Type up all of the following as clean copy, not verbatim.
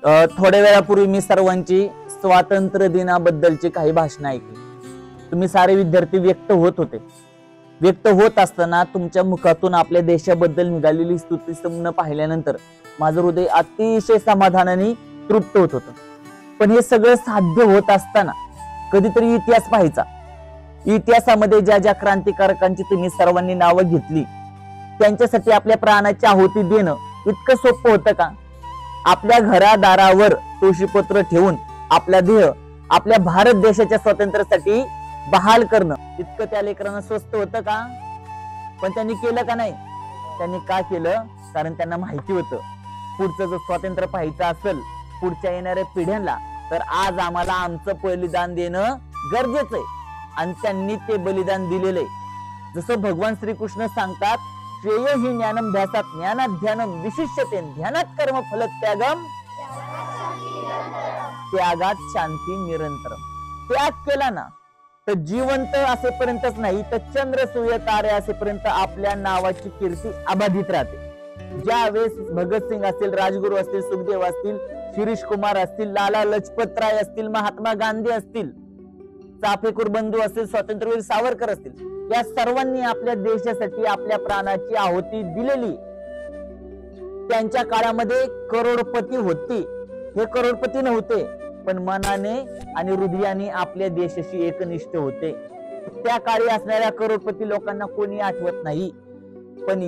थोड्या वेळापूर्वी मी सर्वांची स्वातंत्र्य दिनाबद्दलची काही भाषणं ऐकली. तुम्ही सारे विद्यार्थी व्यक्त होत असताना तुमच्या मुखातून आपल्या देशाबद्दल निघालेली स्तुतीस्तुती पाहिल्यानंतर माझं हृदय अतिशय समाधानाने तृप्त होत होतं. पण हे सगळं साध्य होत असताना कधीतरी इतिहास पाहायचा. इतिहासामध्ये ज्या ज्या क्रांतिकारकांची तुम्ही सर्वांनी नावं घेतली त्यांच्यासाठी आपल्या प्राणाची आहुती देणं इतकं सोपं होतं का? आपल्या घरादारावर तुळशीपत्र ठेवून आपला देह आपल्या भारत देशाच्या स्वातंत्र्यासाठी बहाल करणं इतकं त्या लेकरांना स्वस्त होतं का? पण त्यांनी केलं का नाही? त्यांनी का केलं? कारण त्यांना माहिती होतं पुढचं जर स्वातंत्र्य पाहायचं असेल पुढच्या येणाऱ्या पिढ्यांना तर आज आम्हाला आमचं बलिदान देणं गरजेचं आहे. आणि त्यांनी ते बलिदान दिलेलं आहे. जसं भगवान श्रीकृष्ण सांगतात, श्रेय हि ज्ञानाभ्यासात ज्ञानात ध्यानम विशिष्यते ध्यानात कर्म फल त्यागम त्यागात शांती निरंतरम. त्याग केला ना तर जिवंत असेपर्यंतच नाही तर चंद्र सूर्य तारे असेपर्यंत आपल्या नावाची कीर्ती अबाधित राहते. ज्या वेळेस भगतसिंग असतील, राजगुरू असतील, सुखदेव असतील, शिरीष कुमार असतील, लाला लजपत राय असतील, महात्मा गांधी असतील, चाफेकर बंधू असतील, स्वातंत्र्यवीर सावरकर असतील, या सर्वांनी आपल्या देशासाठी आपल्या प्राणाची आहुती दिलेली. त्यांच्या काळामध्ये करोडपती होते. हे करोडपती नव्हते पण मनाने आणि हृदयाने आपल्या देशाशी एकनिष्ठ होते. त्या काळी असणाऱ्या करोडपती लोकांना कोणी आठवत नाही. पण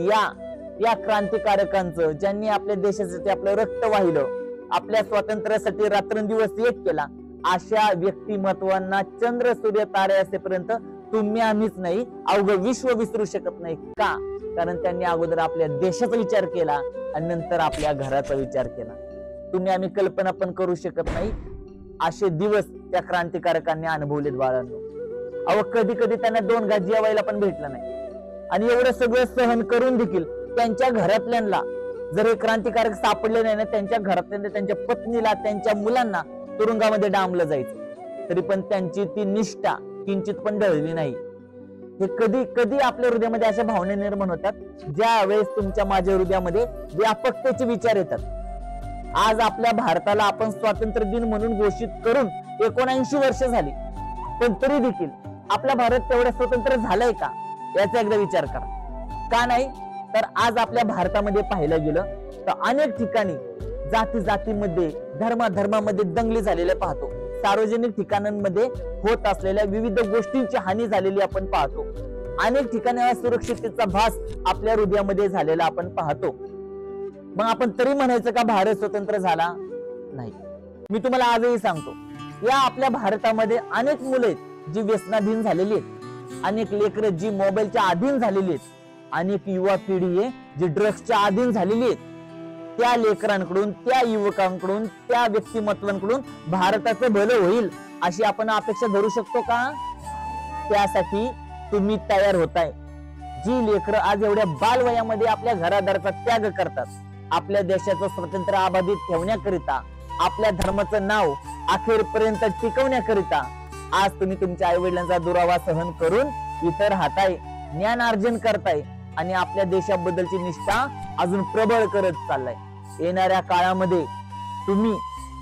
या क्रांतिकारकांचं ज्यांनी आपल्या देशासाठी आपलं रक्त वाहिलं, आपल्या स्वातंत्र्यासाठी रात्रंदिवस एक केला, अशा व्यक्तिमत्वांना चंद्र सूर्य तारे असेपर्यंत तुम्ही आम्हीच नाही अवघं विश्व विसरू शकत नाही. का? कारण त्यांनी अगोदर आपल्या देशाचा विचार केला आणि नंतर आपल्या घराचा विचार केला. तुम्ही आम्ही कल्पना पण करू शकत नाही असे दिवस त्या क्रांतिकारकांनी अनुभवलेत बाळांनो. अहो कधी कधी त्यांना 2 घास जेवायला पण भेटलं नाही. आणि एवढं सगळं सहन करून देखील त्यांच्या घरातल्यांना जर हे क्रांतिकारक सापडले नाही ना, त्यांच्या घरातल्या त्यांच्या पत्नीला त्यांच्या मुलांना तुरुंगामध्ये डांबलं जायचं. तरी पण त्यांची ती निष्ठा किंचित पण ढळली नाही. हे कधी कधी आपल्या हृदयामध्ये अशा भावना निर्माण होतात ज्या वेळेस तुमच्या माझ्या हृदयामध्ये व्यापकतेचे विचार येतात. आज आपल्या भारताला आपण स्वातंत्र्य दिन म्हणून घोषित करून 79 वर्ष झाली, पण तरी देखील आपला भारत तेवढा स्वतंत्र झालाय का याचा एकदा विचार करा. का नाही? तर आज आपल्या भारतामध्ये पाहायला गेलं तर अनेक ठिकाणी जातीमध्ये धर्मामध्ये दंगली झालेल्या पाहतो. सार्वजनिक ठिकाणांमध्ये होत असलेल्या विविध गोष्टींची हानी झालेली आपण पाहतो. अनेक ठिकाणी असुरक्षिततेचा भास आपल्या हृदयामध्ये झालेला आपण पाहतो. मग आपण तरी म्हणायचं का भारत स्वतंत्र झाला नाही? मी तुम्हाला आजही सांगतो, या आपल्या भारतामध्ये अनेक मुलं आहेत जी व्यसनाधीन झालेली आहेत, अनेक लेकरं जी मोबाईलच्या अधीन झालेली आहेत, अनेक युवा पिढी आहे जी ड्रग्सच्या अधीन झालेली आहेत. त्या लेकरांकडून, त्या युवकांकडून, त्या व्यक्तिमत्वांकडून भारताचं भलं होईल अशी आपण अपेक्षा धरू शकतो का? त्यासाठी तुम्ही तयार होताय. जी लेकरं आज एवढ्या बालवयामध्ये आपल्या घरादाराचा त्याग करतात, आपल्या देशाचं स्वातंत्र्य अबाधित ठेवण्याकरिता, आपल्या धर्माचं नाव अखेरपर्यंत टिकवण्याकरिता आज तुम्ही तुमच्या आई वडिलांचा दुरावा सहन करून इतर राहताय, ज्ञान अर्जन करताय आणि आपल्या देशाबद्दलची निष्ठा अजून प्रबळ करत चाललाय. येणाऱ्या काळामध्ये तुम्ही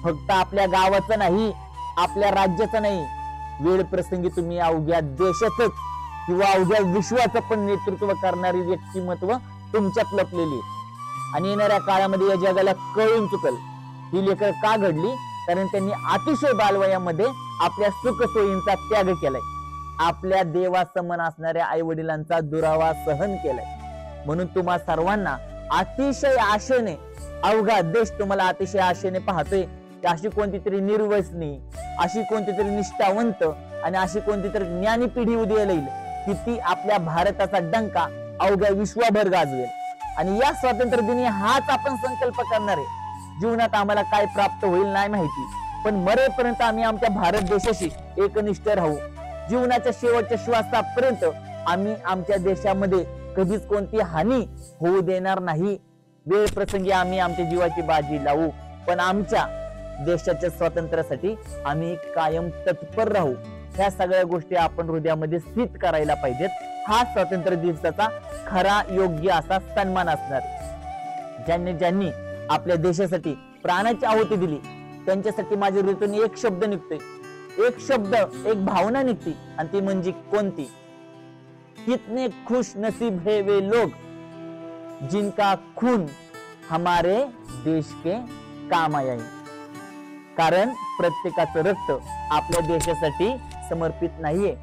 फक्त आपल्या गावाचं नाही, आपल्या राज्याचं नाही, वेळ प्रसंगी तुम्ही अवघ्या देशाचंच किंवा अवघ्या विश्वाचं पण नेतृत्व करणारी व्यक्तिमत्व तुमच्यात लपलेली. आणि येणाऱ्या काळामध्ये या जगाला कळून चुकल ही लेकर का घडली, कारण त्यांनी अतिशय बालवयामध्ये आपल्या सुखसोयींचा त्याग केलाय, आपल्या देवासमान असणाऱ्या आई वडिलांचा दुरावा सहन केलाय. म्हणून तुम्हा सर्वांना अतिशय आशेने, अवघा देश तुम्हाला अतिशय आशेने पाहतोय की अशी कोणती तरी निर्व्यसनी, अशी कोणती तरी निष्ठावंत आणि अशी कोणती तरी ज्ञानी पिढी उदयाला येईल की ती आपल्या भारताचा डंका अवघ्या विश्वभर गाजवेल. आणि या स्वातंत्र्य दिनी हाच आपण संकल्प करणार आहे. जीवनात आम्हाला काय प्राप्त होईल नाही माहिती, पण मरेपर्यंत आम्ही आमच्या भारत देशाशी एकनिष्ठ राहू. जीवनाच्या शेवटच्या श्वासापर्यंत आम्ही आमच्या देशामध्ये कधीच कोणती हानी होऊ देणार नाही. वेळ प्रसंगी आम्ही आमच्या जीवाची बाजी लावू, पण आमच्या देशाच्या स्वातंत्र्यासाठी आम्ही कायम तत्पर राहू. ह्या सगळ्या गोष्टी आपण हृदयामध्ये स्थित करायला पाहिजेत. हा स्वातंत्र्य दिवसाचा खरा योग्य असा सन्मान असणार. ज्यांनी आपल्या देशासाठी प्राणाची आहुती दिली, त्यांच्यासाठी माझ्या हृदयातून एक शब्द निघतोय, एक शब्द, एक भावना निघते, आणि ती म्हणजे कोणती? कितने खुश नसीब है वे लोग जिनका खून हमारे देश के काम आया. कारण प्रत्येकाचं रक्त आपल्या देशासाठी समर्पित नाहीये.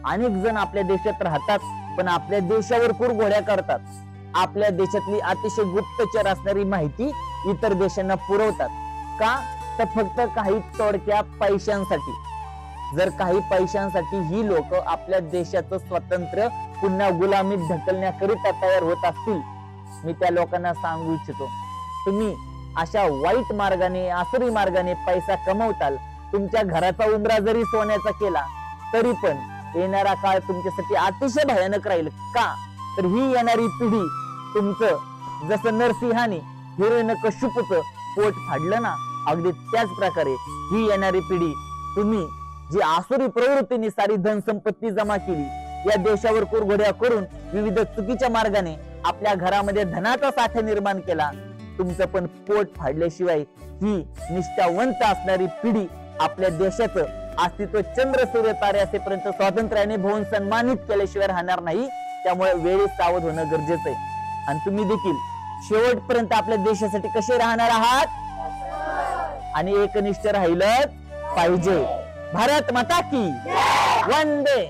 अनेक जण आपल्या देशात राहतात, पण आपल्या देशावर कुरघोड्या करतात. आपल्या देशातली अतिशय गुप्तचर असणारी माहिती इतर देशांना पुरवतात. का? तर फक्त काही तोडक्या पैशांसाठी. जर काही पैशांसाठी ही लोक आपल्या देशाचं स्वातंत्र्य पुन्हा गुलामीत ढकलण्याकरिता तयार होत असतील, मी त्या लोकांना सांगू इच्छितो, तुम्ही अशा वाईट मार्गाने, आसुरी मार्गाने पैसा कमवताल. तुमच्या घराचा उंबरा जरी सोन्याचा केला तरी पण येणारा काळ तुमच्यासाठी अतिशय भयानक राहील. का? तर ही येणारी पिढी तुमचं जसं नरसिंहाने हिरण्यकश्यपूचं पोट फाडलं ना, अगदी त्याच प्रकारे ही येणारी पिढी तुम्ही जी आसुरी प्रवृत्तीने सारी धन संपत्ती जमा केली, या देशावर कुरघोड्या करून विविध चुकीच्या मार्गाने आपल्या घरामध्ये धनाचा साठा निर्माण केला, तुमचं पण पोट फाडल्याशिवाय ही निष्ठावंत असणारी पिढी आपल्या देशाचं अस्तित्व चंद्र सूर्य तारे असेपर्यंत स्वातंत्र्याने भवून सन्मानित केल्याशिवाय राहणार नाही. त्यामुळे वेळी सावध होणं गरजेचं आहे. आणि तुम्ही देखील शेवटपर्यंत आपल्या देशासाठी कसे राहणार आहात आणि एकनिष्ठ राहिलं पाहिजे. भारत माता की वंदे.